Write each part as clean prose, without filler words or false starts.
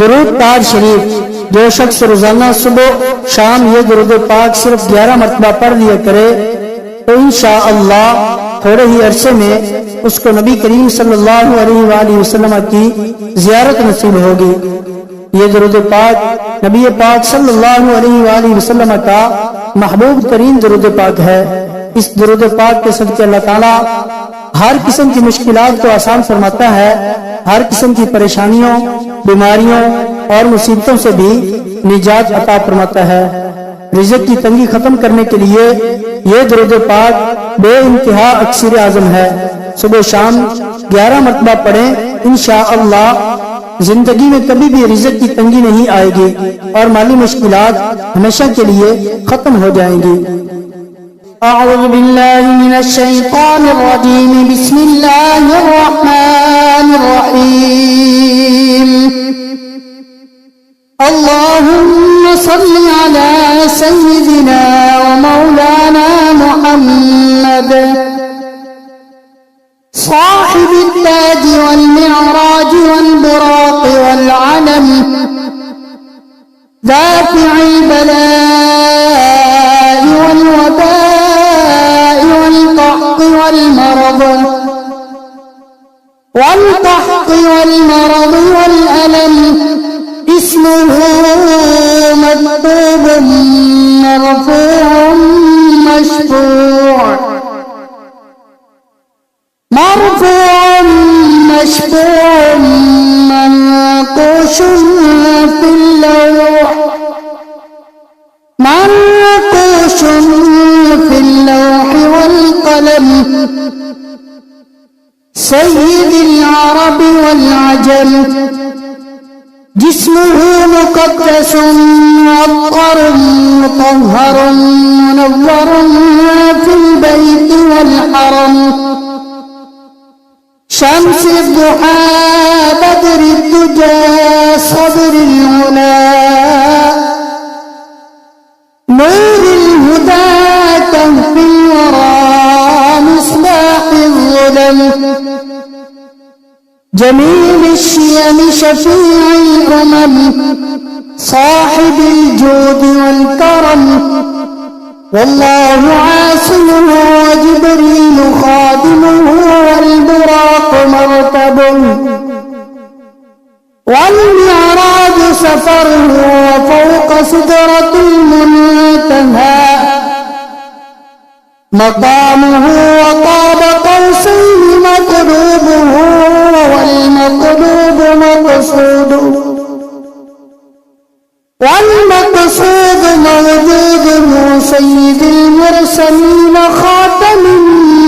दुरूद पाक शरीफ, जो शख्स रोजाना सुबह शाम ये दुरूद पाक सिर्फ 11 मरतबा पढ़ लिया करे तो इंशाअल्लाह थोड़े ही अरसे में उसको नबी करीम सल्लल्लाहु अलैहि वसल्लम की जियारत नसीब होगी। ये दुरूद पाक नबी पाक सल्लल्लाहु अलैहि वसल्लम का महबूब तरीन दुरूद पाक है। इस दुरूद पाक के सदके अल्लाह ताला हर किस्म की मुश्किलात को आसान फरमाता है, हर किस्म की परेशानियों, बीमारियों और मुसीबतों से भी निजात अता फरमाता है। रिज़्क़ की तंगी खत्म करने के लिए ये दुरूद पाक बेइंतहा अक्सर आज़म है। सुबह शाम 11 मरतबा पढ़ें, इंशाअल्लाह जिंदगी में कभी भी रिज़्क़ की तंगी नहीं आएगी और माली मुश्किलात हमेशा के लिए खत्म हो जाएंगी। अऊज़ु बिल्लाहि मिनश शैतानिर रजीम, बिस्मिल्लाहिर रहमानिर रहीम। अल्लाहुम्मा सल्लि अला सय्यिदिना व मौलाना मुहम्मद साहिबित ताज वल मिअराज वल बुराक वल अलम दाफ़िअल बलाइ वल वबाइ वल क़हक़ वल मरद वल अलम इस्मुहु मक्तूबुन मरफ़ूअन मशफ़ूअन मनक़ूशुन फिल लौह वल क़लम सय्यिदिल अरब वल अजम जिस्मुहु मुक़द्दसुन मुअत्तरुन मुतह्हरुन मुनव्वरुन फिल बैति वल हरम शम्सिद दुहा बदरिद दुजा सदरिल उला नूरिल हुदा कहफिल वरा मिस्बाहिल ज़ुलम जमील الشيم شفيع الأمم صاحب الجود والكرم والله عاصمه وجبريل خادمه والبراق مركبه والمعراج سفره وفوق سدرة المنتهى مقامه وقاب قوسين مطلوبه والمطلوب مقصوده موجوده سيد المرسلين خاتم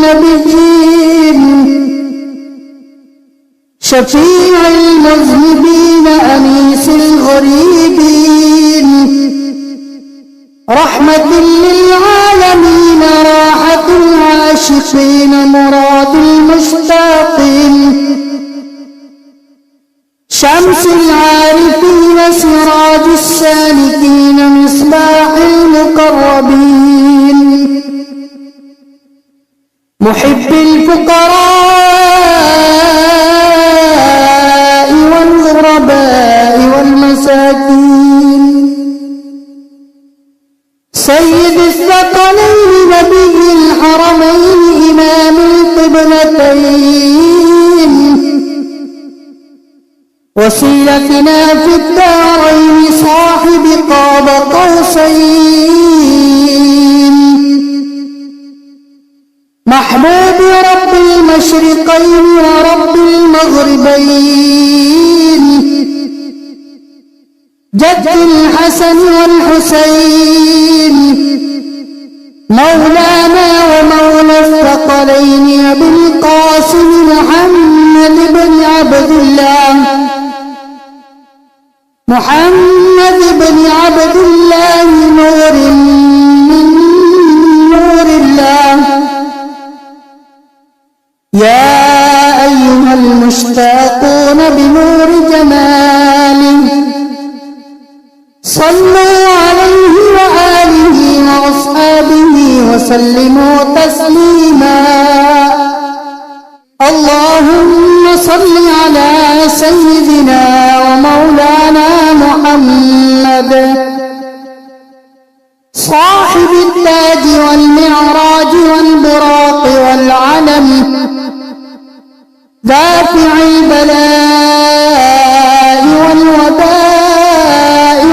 النبيين شفيع المذنبين أنيس الغريبين رحمة للعالمين راحة العاشقين مراد المشتاقين شمس العارفين سراج السالكين مصباح المقربين محب الفقراء والغرباء والمساكين سيد الثقلين نبي الحرمين إمام القبلتين وسيلتنا في الدارين صاحب قاب قوسين محبوب رب المشرقين ورب المغربين جد الحسن والحسين مولانا ومولى الثقلين أبي القاسم محمد بن عبد الله نور من نور الله يا أيها المشتاقون بنور جماله صلوا عليه وآله وأصحابه وسلموا تسليما اللهم صل على سيدنا ومولانا والوباء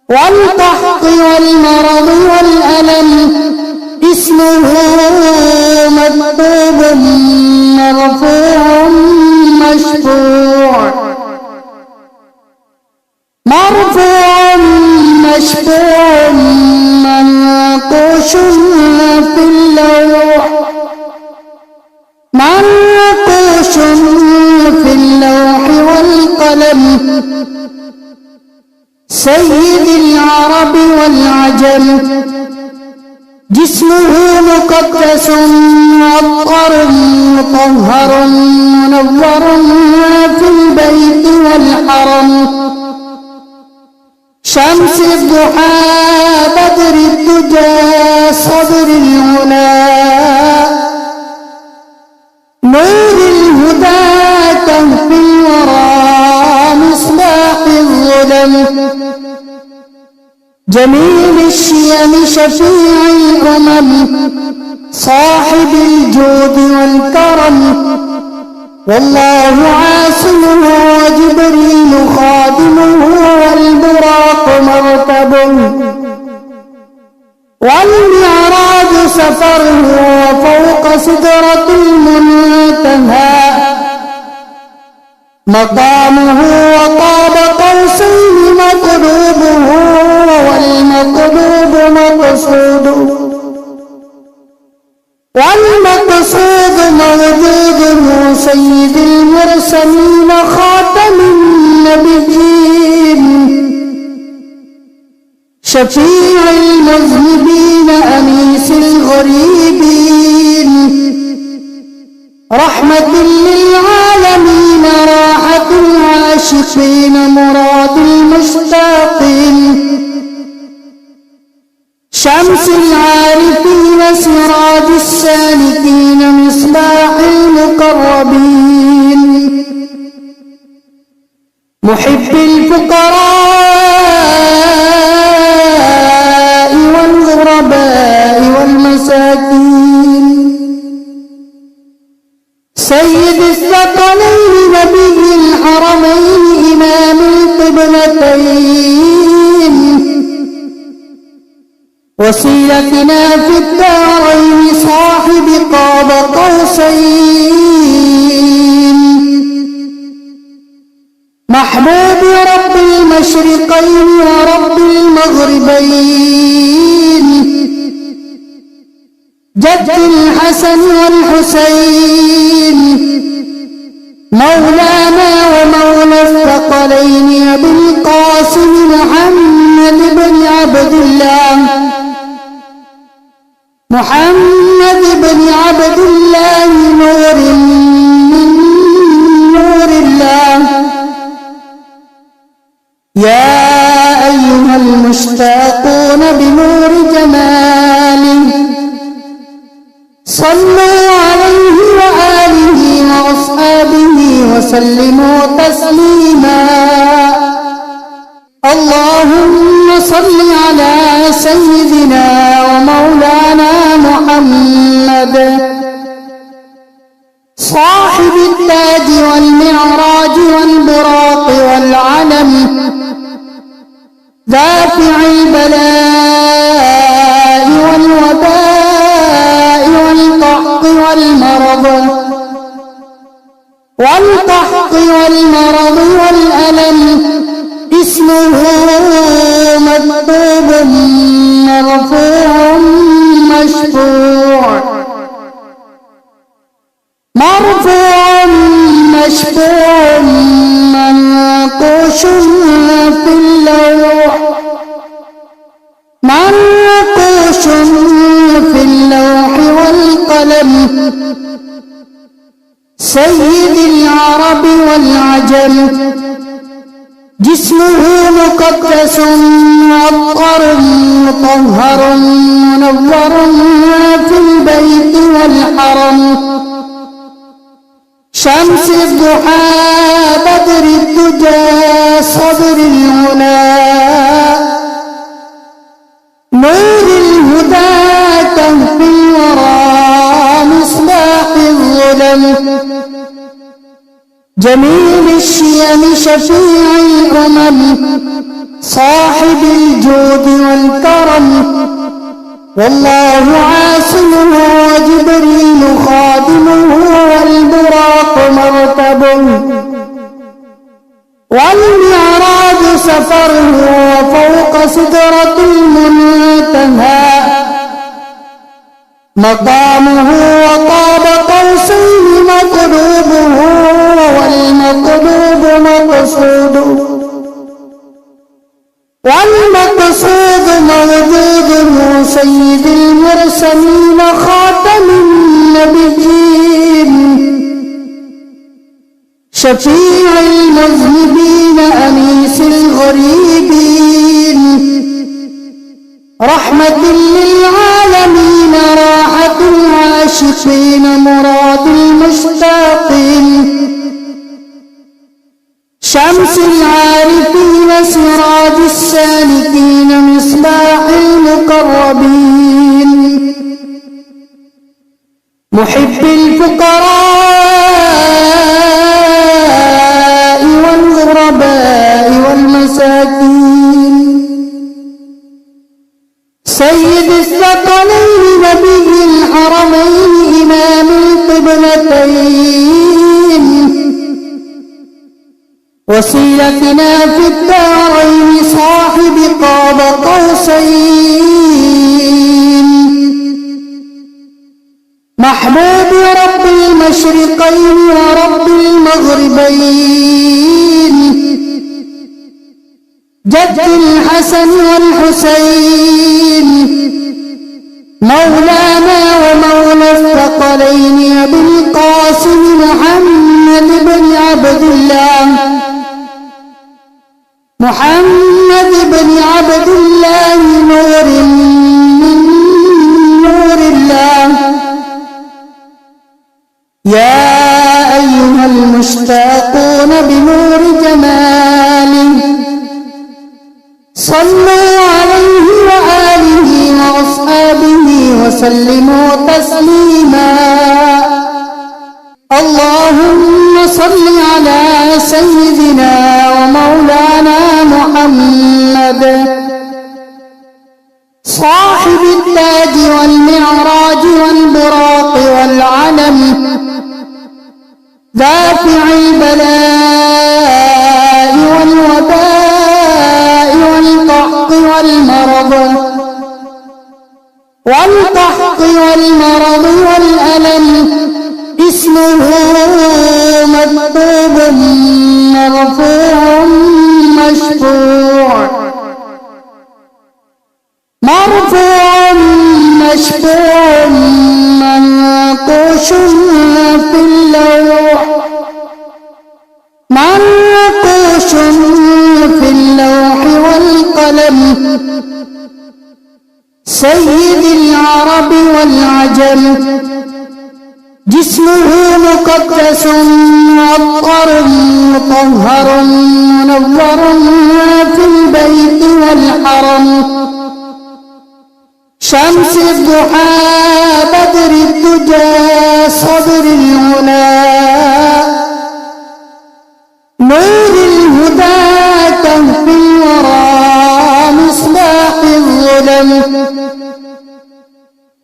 والقحط والمرض والألم اسمه مكتوب مرفوع مشفوع منقوش في اللوح والقلم سيد العرب والعجم جسمه مقدس معطر مطهر منور في البيت والحرم شمس الضحى بدر الدجى صدر العلا نور الهدى كهف الورى مصباح الظلم جميل الشيم شفيع الأمم صاحب الجود والكرم والله عاصمه وجبريل خادمه والبراق مركبه والمعراج سفره وفوق سدرة المنتهى مقامه وقاب قوسين مطلوبه والمطلوب موجوده سيد المرسلين خاتم النبيين شفيع المذنبين أنيس الغريبين رحمة للعالمين راحة العاشقين مراد المشتاقين شمس العارفين سراج السالكين مصباح المقربين محب الفقراء والغرباء والمساكين سيد الثقلين نبي الحرمين إمام القبلتين وسيلتنا في الدارين صاحب قاب قوسين محبوب رب المشرقين ورب المغربين جد الحسن والحسين مولانا ومولى الثقلين أبي القاسم محمد بن عبد الله نور من نور الله يا أيها المشتاقون بنور جماله صلوا عليه وآله وأصحابه وسلموا تسليما اللهم صل على سيدنا ومولانا محمد صاحب التاج والمعراج والبراق والعلم دافع البلاء والوباء والقحط والمرض والألم اسمه مكتوب مرفوع مشفوع منقوش في اللوح والقلم سيد العرب والعجم جسمه مقدس معطر مطهر منور في البيت والحرم شمس الضحى بدر الدجى صدر العلا نور الهدى كهف الورى مصباح الظلم جميل الشيم شفيع الأمم صاحب الجود والكرم والله عاصمه وجبريل خادمه والبراق مركبه والمعراج سفره وفوق سدرة المنتهى مقامه وقاب قوسين مطلوبه والمطلوب مقصوده والمقصود موجوده سيد المرسلين خاتم النبيين شفيع المذنبين أنيس الغريبين رحمة للعالمين راحة العاشقين مراد المشتاقين شمس العارفين سراج السالكين مصباح المقربين محب الفقراء والغرباء والمساكين سيد الثقلين نبي الحرمين إمام القبلتين وسيلتنا في الدارين صاحب قاب قوسين محبوب رب المشرقين ورب المغربين جد الحسن والحسين مولانا ومولى الثقلين أبي القاسم محمد بن عبد الله محمد بن عبد الله نور من نور الله يا أيها المشتاقون بنور جماله صلوا عليه وآله وأصحابه وسلموا تسليما اللهم صل على سيدنا ومولانا محمد صاحب التاج والمعراج والبراق والعلم دافع البلاء والوباء والقحط والمرض والألم اسمه مكتوب مرفوع مشفوع منقوش في اللوح والقلم سيد العرب والعجم جسمه مقدس معطر مطهر منور في البيت والحرم شمس الضحى بدر الدجى صدر العلا نور الهدى كهف الورى مصباح الظلم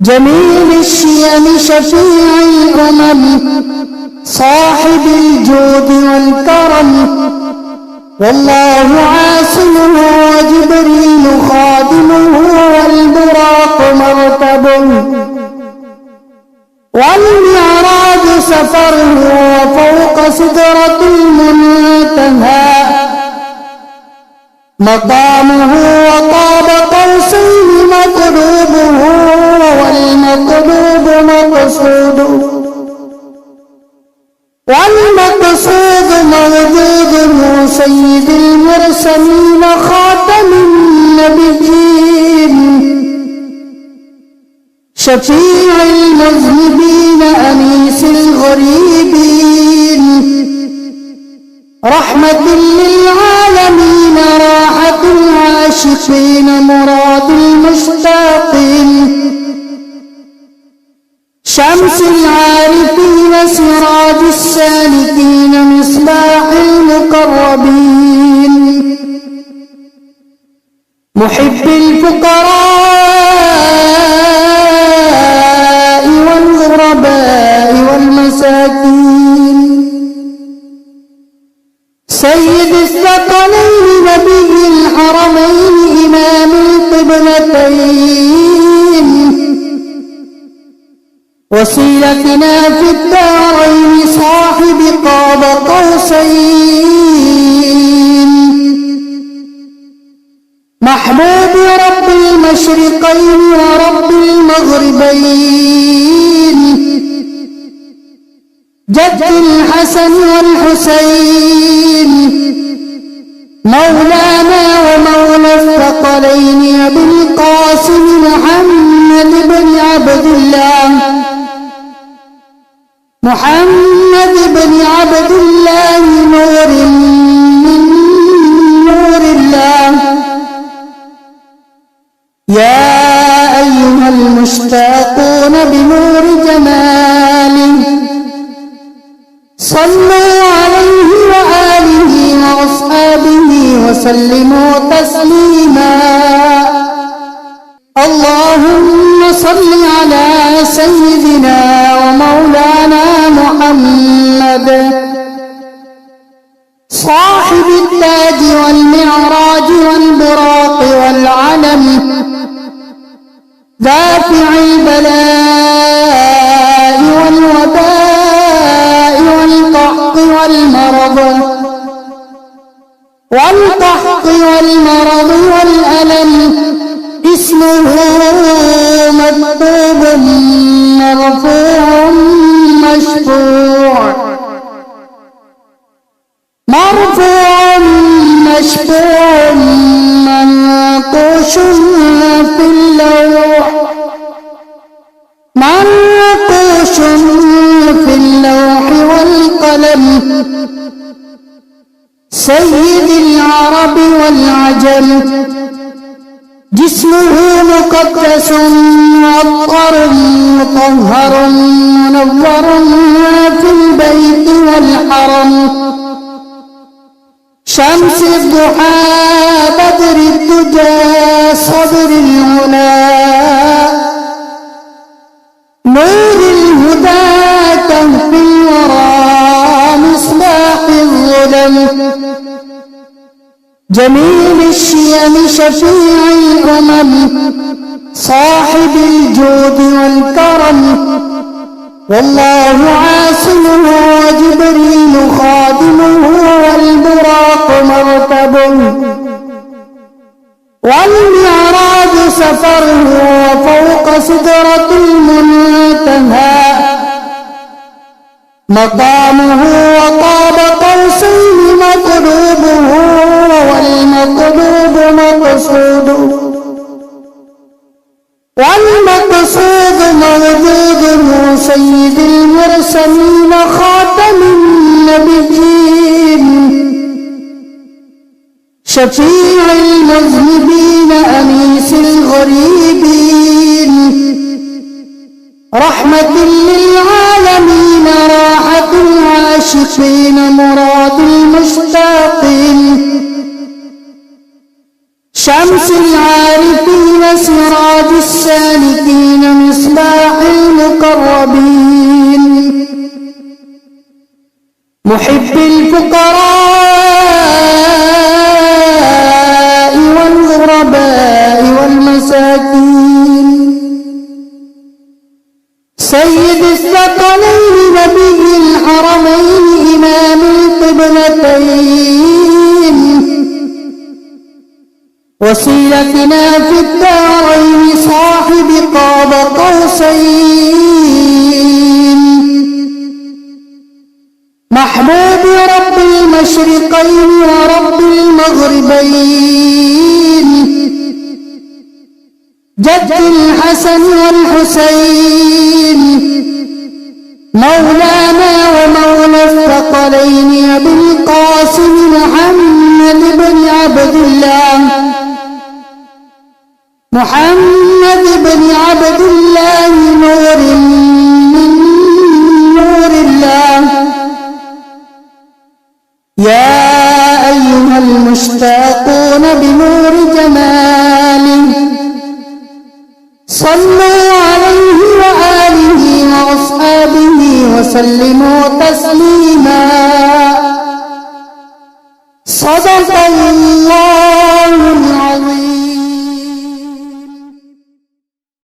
جميل الشيم شفيع الأمم صاحب الجود والكرم والله عاصمه وجبريل خادمه والبراق مركبه والمعراج سفره وفوق سدرة المنتهى مقامه وقاب قوسين مطلوبه والمطلوب مقصوده والمقصود موجوده سيد المرسلين خاتم النبيين شفيع المذنبين أنيس الغريبين رحمة للعالمين راحة العاشقين مراد المشتاقين شمس العارفين سراج السالكين السالكين مصباح المقربين محب الفقراء والغرباء والمساكين سيد الثقلين نبي الحرمين إمام القبلتين وسيلتنا في الدارين صاحب قاب قوسين محبوب رب المشرقين ورب المغربين جد الحسن والحسين مولانا ومولى الثقلين أبي القاسم محمد بن عبد الله نور من نور الله يا أيها المشتاقون بنور جماله صلوا عليه وآله وأصحابه وسلموا تسليما اللهم صل على سيدنا ومولانا محمد صاحب التاج والمعراج والبراق والعلم دافع البلاء والوباء والقحط والمرض والألم اسمه مكتوب مرفوع مشفوع منقوش في اللوح والقلم سيد العرب والعجم جسمه مقدس معطر مطهر منور في البيت والحرم شمس الضحى بدر الدجى صدر العلا نور الهدى كهف الورى مصباح الظلم جميل الشيم شفيع الأمم صاحب الجود والكرم والله عاصمه وجبريل خادمه والبراق مركبه والمعراج سفره وفوق سدرة المنتهى مقامه وقاب قوسين مطلوبه والمطلوب موجوده سيد المرسلين خاتم النبيين شفيع المذنبين أنيس الغريبين رحمة للعالمين راحة العاشقين مراد المشتاقين شمس العارفين سراج السالكين مصباح المقربين محب الفقراء والغرباء والمساكين سيد الثقلين نبي الحرمين إمام القبلتين وسيلتنا في الدارين صاحب قاب قوسين محبوب رب المشرقين ورب المغربين جد الحسن والحسين مولانا ومولى الثقلين أبي القاسم محمد بن عبد الله نور من نور الله يتحلون بنور جماله صلوا عليه وآله وأصحابه وسلموا تسليما